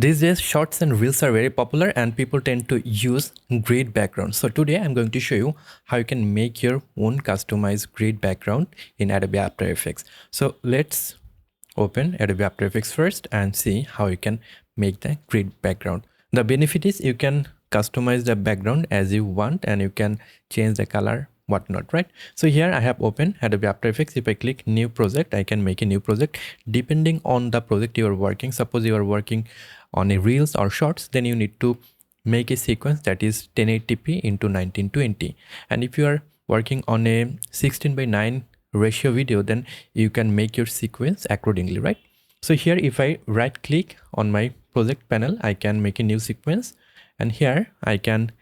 These days, shorts and reels are very popular and people tend to use grid backgrounds. So today I'm going to show you how you can make your own customized grid background in Adobe After Effects. So let's open Adobe After Effects first and see how you can make the grid background. The benefit is you can customize the background as you want and you can change the color, whatnot, right? So here I have opened Adobe After Effects. If I click new project, I can make a new project depending on the project you are working. Suppose you are working on a reels or shorts, then you need to make a sequence that is 1080p into 1920. And if you are working on a 16:9 ratio video, then you can make your sequence accordingly, right? So here if I right click on my project panel, I can make a new sequence and here I can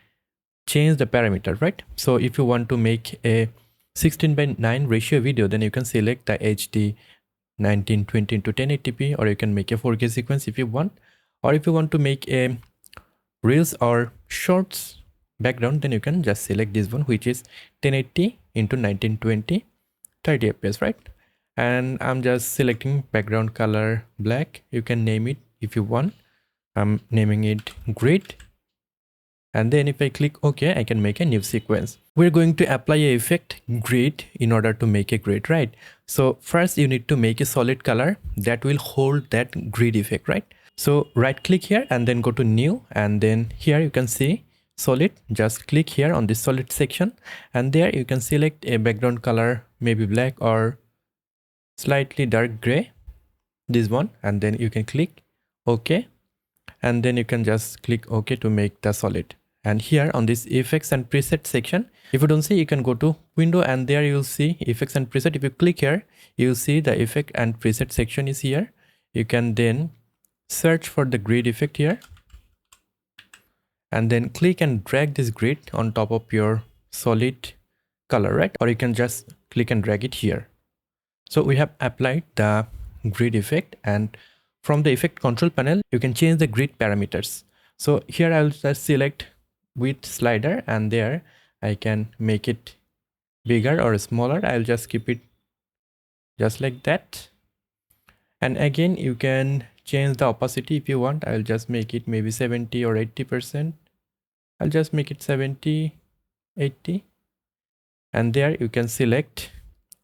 change the parameter, right? So if you want to make a 16:9 ratio video, then you can select the HD 1920 into 1080p, or you can make a 4K sequence if you want. Or if you want to make a reels or shorts background, then you can just select this one, which is 1080 into 1920 30 fps, right? And I'm just selecting background color black. You can name it if you want. I'm naming it grid. And then if I click OK, I can make a new sequence. We're going to apply a effect grid in order to make a grid, right? So first you need to make a solid color that will hold that grid effect, right? So right click here and then go to new, and then here you can see solid. Just click here on this solid section and there you can select a background color, maybe black or slightly dark gray, this one, and then you can click OK, and then you can just click OK to make the solid. And here on this effects and preset section, if you don't see, you can go to window and there you'll see effects and preset. If you click here, you'll see the effect and preset section is here. You can then search for the grid effect here and then click and drag this grid on top of your solid color, right? Or you can just click and drag it here. So we have applied the grid effect, and from the effect control panel you can change the grid parameters. So here I'll just select width slider and there I can make it bigger or smaller. I'll just keep it just like that. And again you can change the opacity if you want. I'll just make it maybe 70 or 80%. I'll just make it 70, 80. And there you can select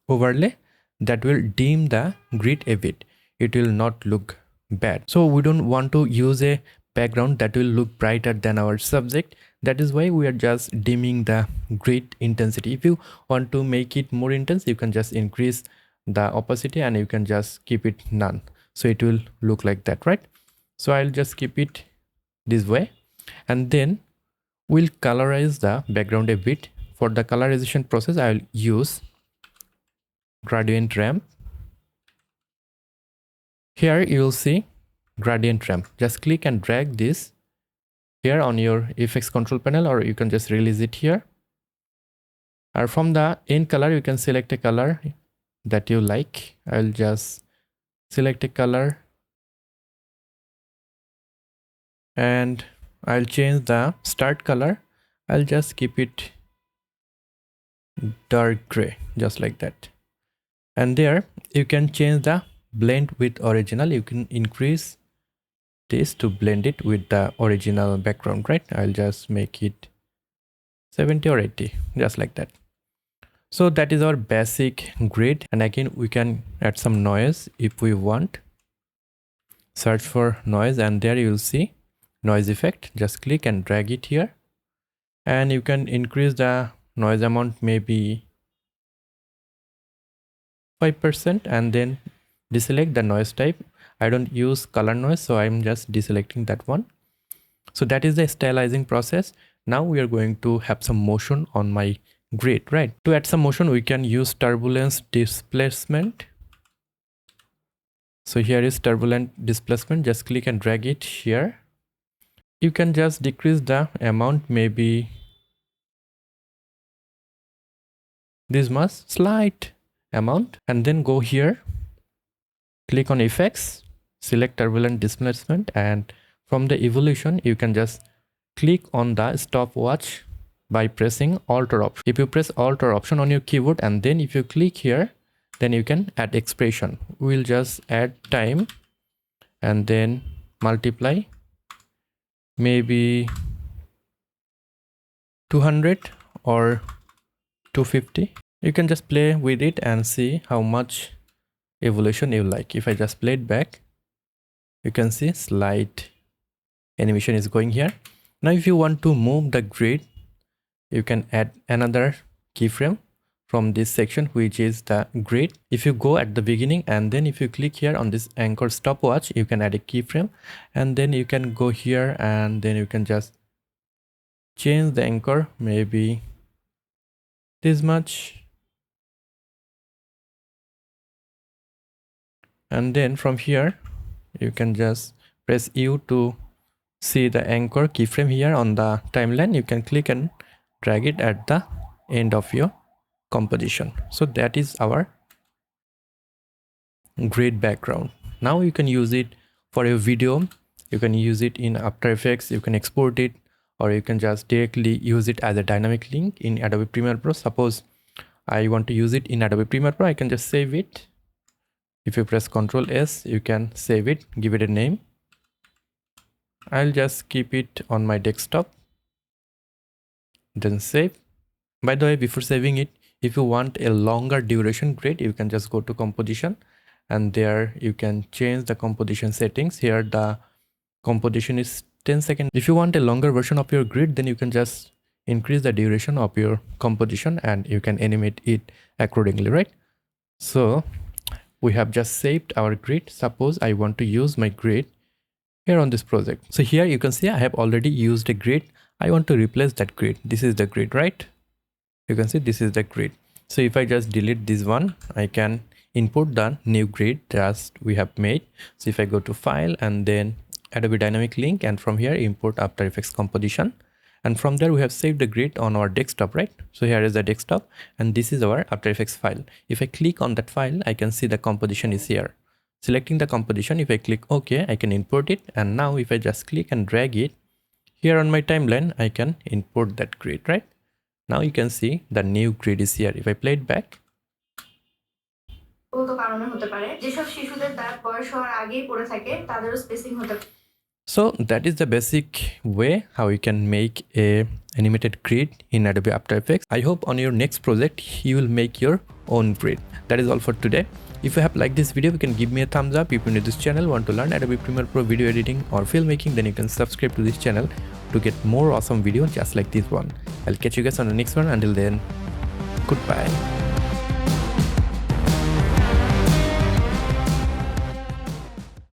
overlay that will dim the grid a bit. It will not look bad. So we don't want to use a background that will look brighter than our subject. That is why we are just dimming the grid intensity. If you want to make it more intense, you can just increase the opacity and you can just keep it none. So it will look like that, right? So I'll just keep it this way, and then we'll colorize the background a bit. For the colorization process, I'll use gradient ramp. Here you'll see gradient ramp. Just click and drag this here on your effects control panel, or you can just release it here. Or from the in color, you can select a color that you like. I'll just select a color and I'll change the start color. I'll just keep it dark gray, just like that. And there you can change the blend with original. You can increase this to blend it with the original background, right? I'll just make it 70 or 80, just like that. So that is our basic grid. And again, we can add some noise if we want. Search for noise and there you'll see noise effect. Just click and drag it here. And you can increase the noise amount maybe 5% and then deselect the noise type. I don't use color noise, so I'm just deselecting that one. So that is the stylizing process. Now we are going to have some motion on my grid, right? To add some motion, we can use turbulence displacement. So here is turbulent displacement. Just click and drag it here. You can just decrease the amount, maybe this much, slight amount, and then go here, click on effects, select turbulent displacement, and from the evolution you can just click on the stopwatch by pressing Alt or Option. If you press Alt or Option on your keyboard and then if you click here, then you can add expression. We'll just add time and then multiply maybe 200 or 250. You can just play with it and see how much evolution you like. If I just play it back, you can see slight animation is going here. Now if you want to move the grid, you can add another keyframe from this section, which is the grid. If you go at the beginning and then if you click here on this anchor stopwatch, you can add a keyframe, and then you can go here and then you can just change the anchor maybe this much, and then from here you can just press U to see the anchor keyframe here on the timeline. You can click and drag it at the end of your composition. So that is our grid background. Now you can use it for a video, you can use it in After Effects, you can export it, or you can just directly use it as a dynamic link in Adobe Premiere Pro. Suppose I want to use it in Adobe Premiere Pro, I can just save it. If you press Ctrl S, you can save it, give it a name. I'll just keep it on my desktop, then save. By the way, before saving it, if you want a longer duration grid, you can just go to composition, and there you can change the composition settings. Here the composition is 10 seconds. If you want a longer version of your grid, then you can just increase the duration of your composition and you can animate it accordingly, right? So we have just saved our grid. Suppose I want to use my grid here on this project. So here you can see I have already used a grid. I want to replace that grid. This is the grid, right? You can see this is the grid. So if I just delete this one, I can input the new grid that we have made. So if I go to File and then Adobe Dynamic Link, and from here import After Effects Composition, and from there we have saved the grid on our desktop, right? So here is the desktop and this is our After Effects file. If I click on that file, I can see the composition is here. Selecting the composition, if I click OK, I can import it, and now if I just click and drag it here on my timeline, I can import that grid, right? Now you can see the new grid is here. If I play it back, so that is the basic way how you can make a animated grid in Adobe After Effects. I hope on your next project you will make your own grid. That is all for today. If you have liked this video, you can give me a thumbs up. If you're new to this channel, want to learn Adobe Premiere Pro video editing or filmmaking, then you can subscribe to this channel to get more awesome videos just like this one. I'll catch you guys on the next one. Until then, goodbye.